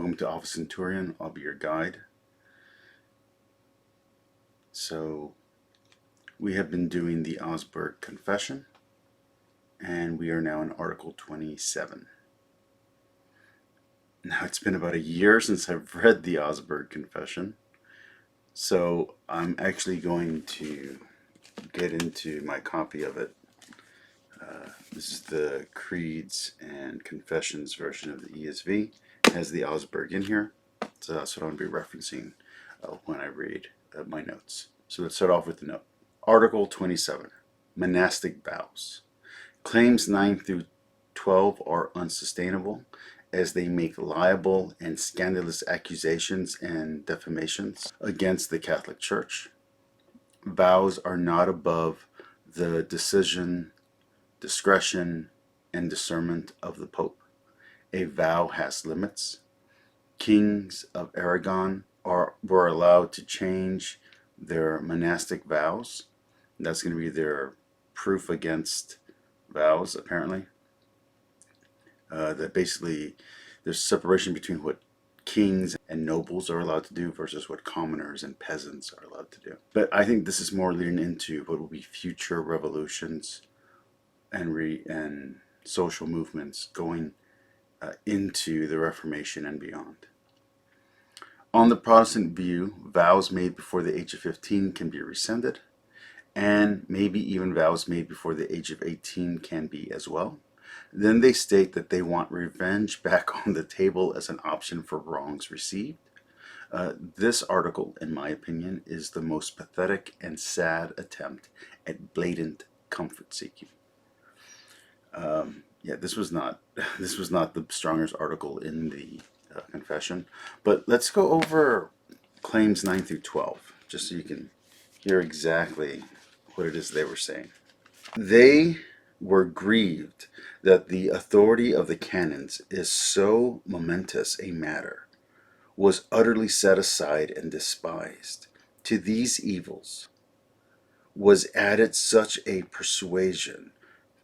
Welcome to Office Centurion. I'll be your guide. So, we have been doing the Augsburg Confession, and we are now in Article 27. Now, it's been about a year since I've read the Augsburg Confession, so I'm actually going to get into my copy of it. This is the Creeds and Confessions version of the ESV. It has the Augsburg in here, so that's what I'm going to be referencing when I read my notes. So let's start off with the note. Article 27, Monastic Vows. Claims 9 through 12 are unsustainable, as they make liable and scandalous accusations and defamations against the Catholic Church. Vows are not above the decision, discretion, and discernment of the Pope. A vow has limits. Kings of Aragon were allowed to change their monastic vows. That's going to be their proof against vows, apparently. That basically there's separation between what kings and nobles are allowed to do versus what commoners and peasants are allowed to do. But I think this is more leading into what will be future revolutions and social movements going into the Reformation and beyond. On the Protestant view, vows made before the age of 15 can be rescinded, and maybe even vows made before the age of 18 can be as well. Then they state that they want revenge back on the table as an option for wrongs received. This article, in my opinion, is the most pathetic and sad attempt at blatant comfort seeking. This was not the strongest article in the confession, but let's go over claims 9 through 12, just so you can hear exactly what it is they were saying. They were grieved that the authority of the canons is so momentous a matter, was utterly set aside and despised. To these evils was added such a persuasion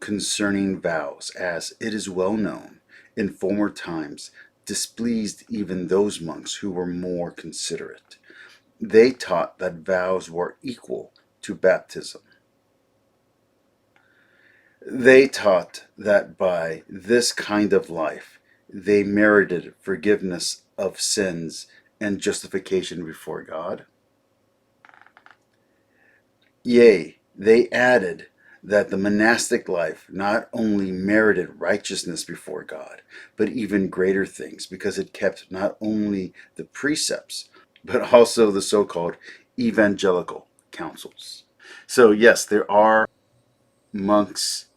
concerning vows as, it is well known, in former times displeased even those monks who were more considerate. They taught that vows were equal to baptism. They taught that by this kind of life they merited forgiveness of sins and justification before God. Yea, they added that the monastic life not only merited righteousness before God, but even greater things, because it kept not only the precepts, but also the so-called evangelical counsels. So yes, there are monks,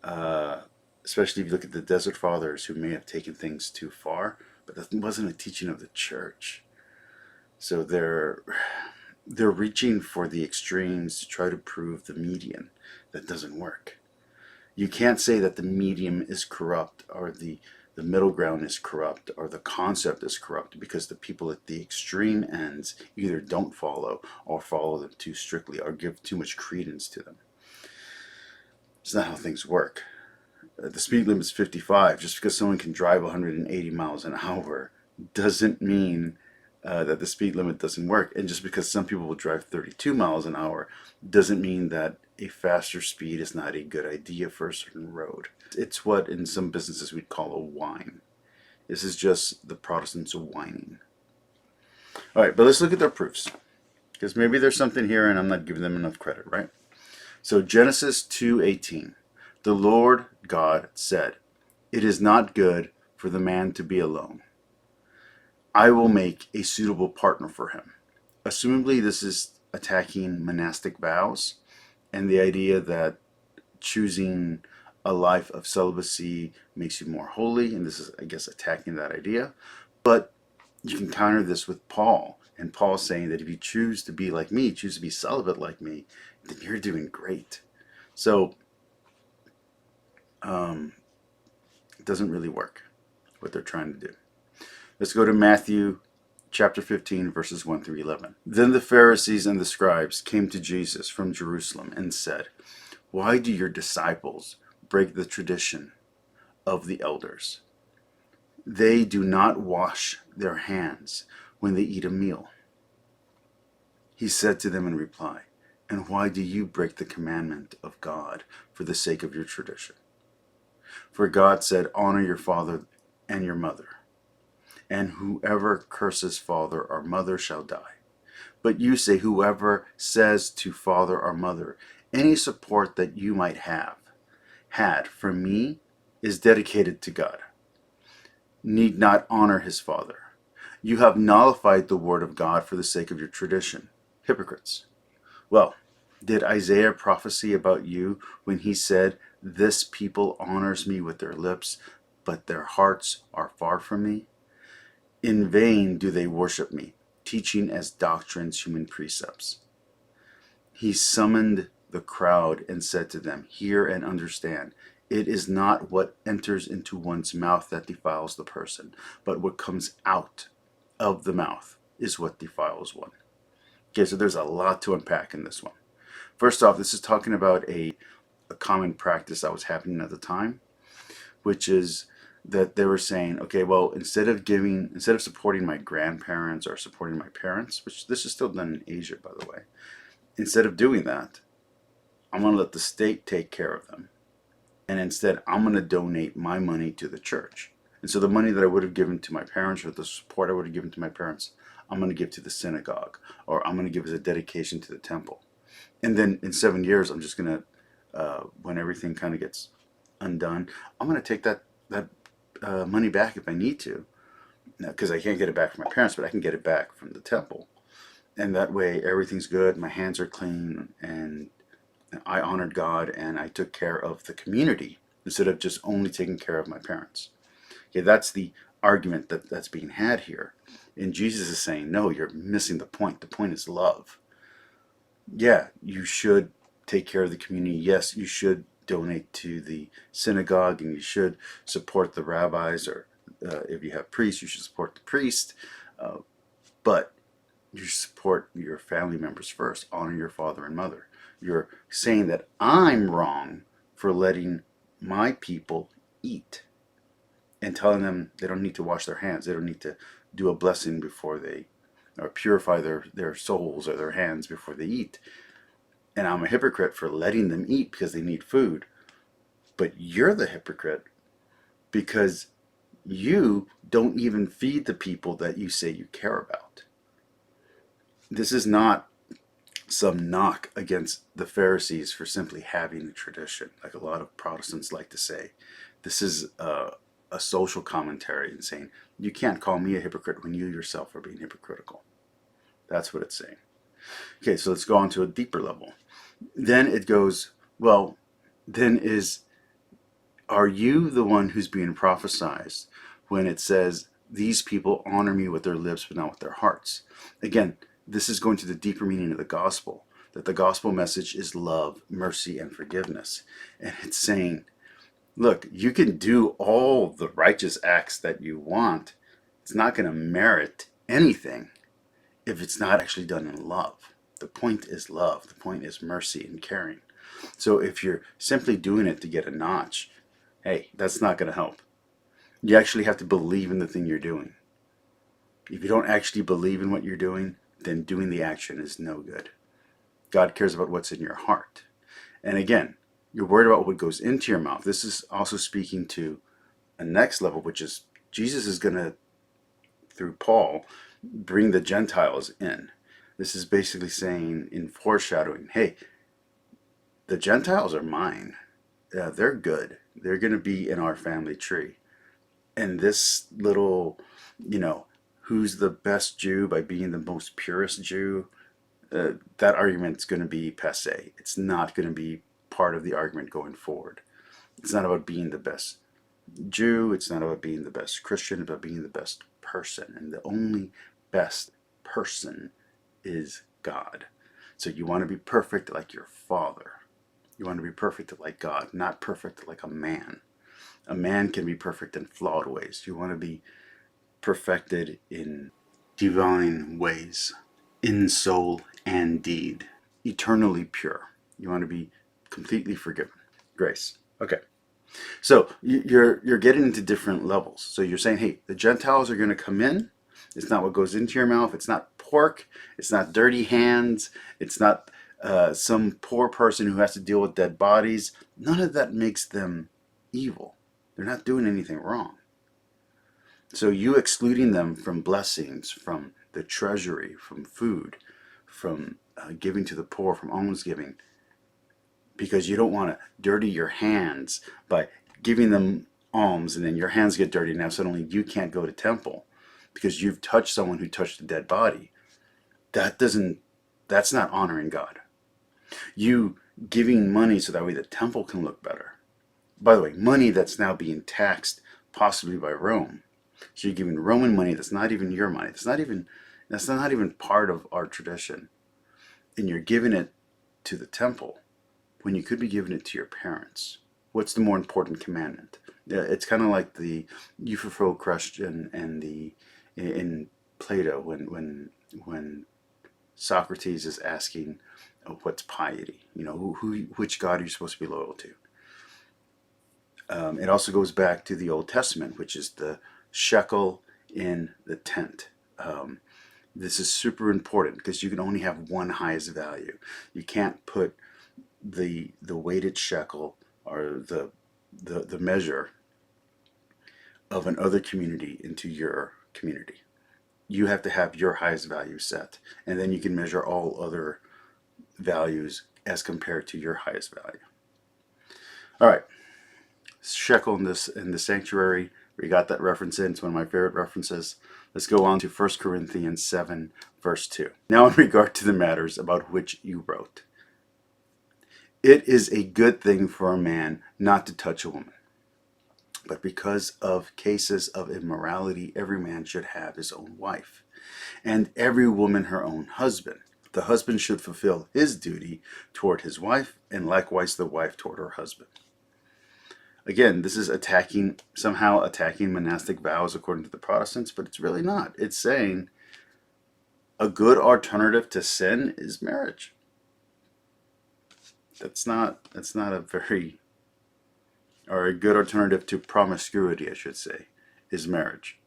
especially if you look at the Desert Fathers, who may have taken things too far, but that wasn't a teaching of the church. So they're reaching for the extremes to try to prove the median. That doesn't work. You can't say that the medium is corrupt, or the middle ground is corrupt, or the concept is corrupt, because the people at the extreme ends either don't follow or follow them too strictly or give too much credence to them. It's not how things work. The speed limit is 55. Just because someone can drive 180 miles an hour doesn't mean that the speed limit doesn't work. And just because some people will drive 32 miles an hour doesn't mean that a faster speed is not a good idea for a certain road. It's what in some businesses we'd call a whine. This is just the Protestants whining. All right, but let's look at their proofs, because maybe there's something here and I'm not giving them enough credit, right? So Genesis 2:18, the Lord God said, "It is not good for the man to be alone. I will make a suitable partner for him." Assumably this is attacking monastic vows and the idea that choosing a life of celibacy makes you more holy, and this is, I guess, attacking that idea. But you can counter this with Paul, and Paul saying that if you choose to be like me, choose to be celibate like me, then you're doing great. So it doesn't really work what they're trying to do. Let's go to Matthew chapter 15, verses 1 through 11. Then the Pharisees and the scribes came to Jesus from Jerusalem and said, "Why do your disciples break the tradition of the elders?" they do not wash their hands when they eat a meal. He said to them in reply, and why do you break the commandment of God for the sake of your tradition? For God said, honor your father and your mother, and whoever curses father or mother shall die. But you say, whoever says to father or mother, any support that you might have had from me is dedicated to God, need not honor his father. You have nullified the word of God for the sake of your tradition. Hypocrites. Well, did Isaiah prophesy about you when he said, this people honors me with their lips, but their hearts are far from me? In vain do they worship me, teaching as doctrines human precepts. He summoned the crowd and said to them, hear and understand. It is not what enters into one's mouth that defiles the person, but what comes out of the mouth is what defiles one. Okay, so there's a lot to unpack in this one. First off, this is talking about a common practice that was happening at the time, which is that they were saying, okay, well, instead of supporting my grandparents or supporting my parents, which this is still done in Asia, by the way, instead of doing that, I'm going to let the state take care of them. And instead, I'm going to donate my money to the church. And so the money that I would have given to my parents, or the support I would have given to my parents, I'm going to give to the synagogue, or I'm going to give as a dedication to the temple. And then in 7 years, I'm just going to, when everything kind of gets undone, I'm going to take that money back if I need to. Because I can't get it back from my parents, but I can get it back from the temple. And that way, everything's good, my hands are clean, and I honored God, and I took care of the community instead of just only taking care of my parents. Okay, that's the argument that's being had here. And Jesus is saying, no, you're missing the point. The point is love. Yeah, you should take care of the community. Yes, you should donate to the synagogue, and you should support the rabbis, or if you have priests, you should support the priest. But you support your family members first. Honor your father and mother. You're saying that I'm wrong for letting my people eat and telling them they don't need to wash their hands. They don't need to do a blessing before they, or purify their souls or their hands before they eat. And I'm a hypocrite for letting them eat because they need food. But you're the hypocrite because you don't even feed the people that you say you care about. This is not some knock against the Pharisees for simply having a tradition, like a lot of Protestants like to say. This is a social commentary and saying, you can't call me a hypocrite when you yourself are being hypocritical. That's what it's saying. Okay, so let's go on to a deeper level. Then it goes, well, then are you the one who's being prophesied when it says, these people honor me with their lips, but not with their hearts? Again, this is going to the deeper meaning of the gospel, that the gospel message is love, mercy, and forgiveness. And it's saying, look, you can do all the righteous acts that you want. It's not going to merit anything if it's not actually done in love. The point is love. The point is mercy and caring. So if you're simply doing it to get a notch, hey, that's not going to help. You actually have to believe in the thing you're doing. If you don't actually believe in what you're doing, then doing the action is no good. God cares about what's in your heart. And again, you're worried about what goes into your mouth. This is also speaking to a next level, which is Jesus is going to, through Paul, bring the Gentiles in. This is basically saying, in foreshadowing, hey, the Gentiles are mine. They're good. They're going to be in our family tree. And this little, who's the best Jew by being the most purest Jew, that argument's going to be passé. It's not going to be part of the argument going forward. It's not about being the best Jew. It's not about being the best Christian. It's about being the best person. And the only best person is God. So you want to be perfect like your Father. You want to be perfect like God, not perfect like a man. A man can be perfect in flawed ways. You want to be perfected in divine ways, in soul and deed, eternally pure. You want to be completely forgiven. Grace. Okay. So you're getting into different levels. So you're saying, hey, the Gentiles are going to come in. It's not what goes into your mouth. It's not pork. It's not dirty hands. It's not some poor person who has to deal with dead bodies. None of that makes them evil. They're not doing anything wrong. So you excluding them from blessings, from the treasury, from food, from giving to the poor, from almsgiving, because you don't want to dirty your hands by giving them alms, and then your hands get dirty. Now suddenly you can't go to temple because you've touched someone who touched a dead body. That's not honoring God. You giving money so that way the temple can look better. By the way, money that's now being taxed possibly by Rome. So you're giving Roman money that's not even your money. That's not even part of our tradition. And you're giving it to the temple when you could be giving it to your parents. What's the more important commandment? It's kind of like the euphophro question and in Plato when Socrates is asking, what's piety? You know, which God are you supposed to be loyal to? It also goes back to the Old Testament, which is the shekel in the tent. This is super important because you can only have one highest value. You can't put the weighted shekel or the measure of another community into your community. You have to have your highest value set, and then you can measure all other values as compared to your highest value. All right, shekel in the sanctuary. We got that reference in. It's one of my favorite references. Let's go on to 1 Corinthians 7, verse 2. Now in regard to the matters about which you wrote. It is a good thing for a man not to touch a woman. But because of cases of immorality, every man should have his own wife, and every woman her own husband. The husband should fulfill his duty toward his wife, and likewise the wife toward her husband. Again, this is somehow attacking monastic vows according to the Protestants, but it's really not. It's saying a good alternative to sin is marriage. That's not a very, or a good alternative to promiscuity, I should say, is marriage.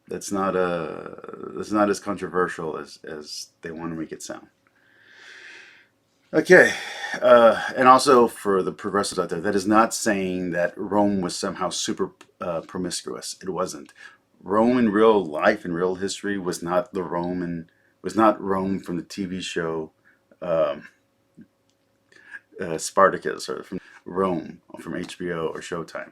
That's not as controversial as they want to make it sound. Okay, and also for the progressives out there, that is not saying that Rome was somehow super promiscuous. It wasn't. Rome in real life, in real history, was not Rome from the TV show Spartacus, or from Rome, or from HBO or Showtime.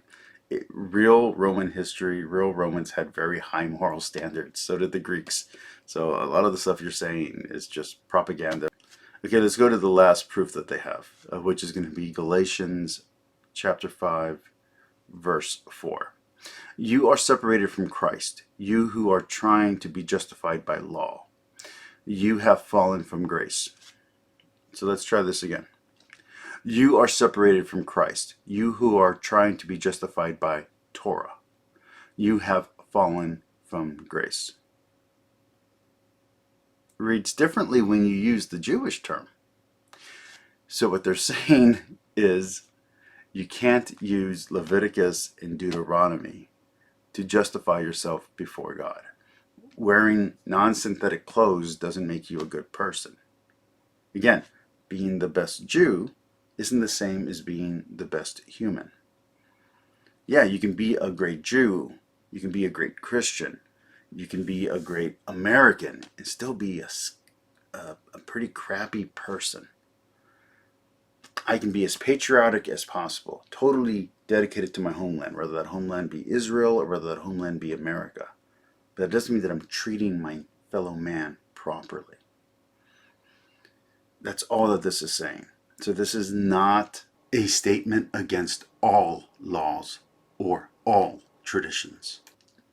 Real Roman history, real Romans had very high moral standards. So did the Greeks. So a lot of the stuff you're saying is just propaganda. Okay, let's go to the last proof that they have, which is going to be Galatians chapter 5, verse 4. You are separated from Christ, you who are trying to be justified by law. You have fallen from grace. So let's try this again. You are separated from Christ, you who are trying to be justified by Torah. You have fallen from grace. Reads differently when you use the Jewish term. So what they're saying is you can't use Leviticus and Deuteronomy to justify yourself before God. Wearing non-synthetic clothes doesn't make you a good person. Again, being the best Jew isn't the same as being the best human. Yeah, you can be a great Jew, you can be a great Christian, you can be a great American and still be a pretty crappy person. I can be as patriotic as possible, totally dedicated to my homeland, whether that homeland be Israel or whether that homeland be America. But that doesn't mean that I'm treating my fellow man properly. That's all that this is saying. So this is not a statement against all laws or all traditions.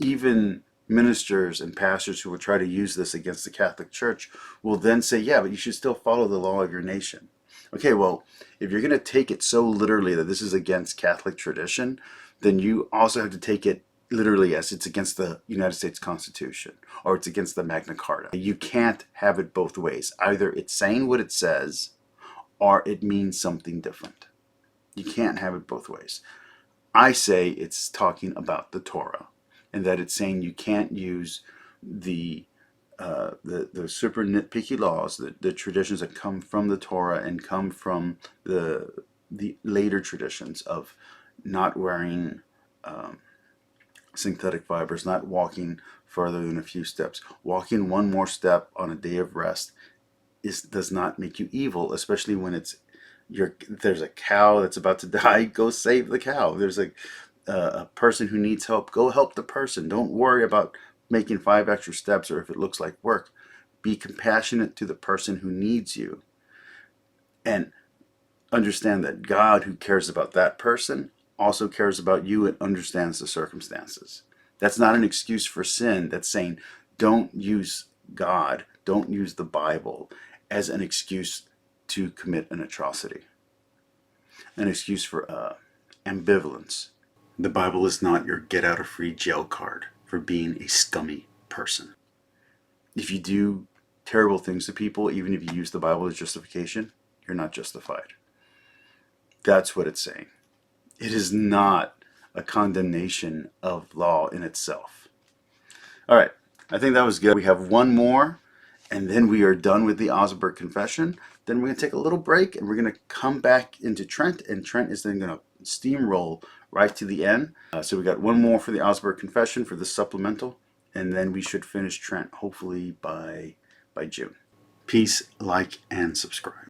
Even ministers and pastors who will try to use this against the Catholic Church will then say, yeah, but you should still follow the law of your nation. Okay, well, if you're going to take it so literally that this is against Catholic tradition, then you also have to take it literally as it's against the United States Constitution or it's against the Magna Carta. You can't have it both ways. Either it's saying what it says or it means something different. You can't have it both ways. I say it's talking about the Torah, and that it's saying you can't use the super nitpicky laws, the traditions that come from the Torah and come from the later traditions of not wearing synthetic fibers, not walking further than a few steps. Walking one more step on a day of rest does not make you evil, especially when there's a cow that's about to die. Go save the cow. There's a person who needs help. Go help the person. Don't worry about making 5 extra steps or if it looks like work. Be compassionate to the person who needs you, and understand that God, who cares about that person, also cares about you and understands the circumstances. That's not an excuse for sin. That's saying don't use God, don't use the Bible as an excuse to commit an atrocity, an excuse for ambivalence. The Bible is not your get out of free jail card for being a scummy person. If you do terrible things to people, even if you use the Bible as justification, you're not justified. That's what it's saying. It is not a condemnation of law in itself. All right, I think that was good. We have one more, and then we are done with the Augsburg Confession. Then we're going to take a little break, and we're going to come back into Trent, and Trent is then going to steamroll right to the end. So we got one more for the Augsburg Confession for the supplemental, and then we should finish Trent hopefully by June. Peace, like, and subscribe.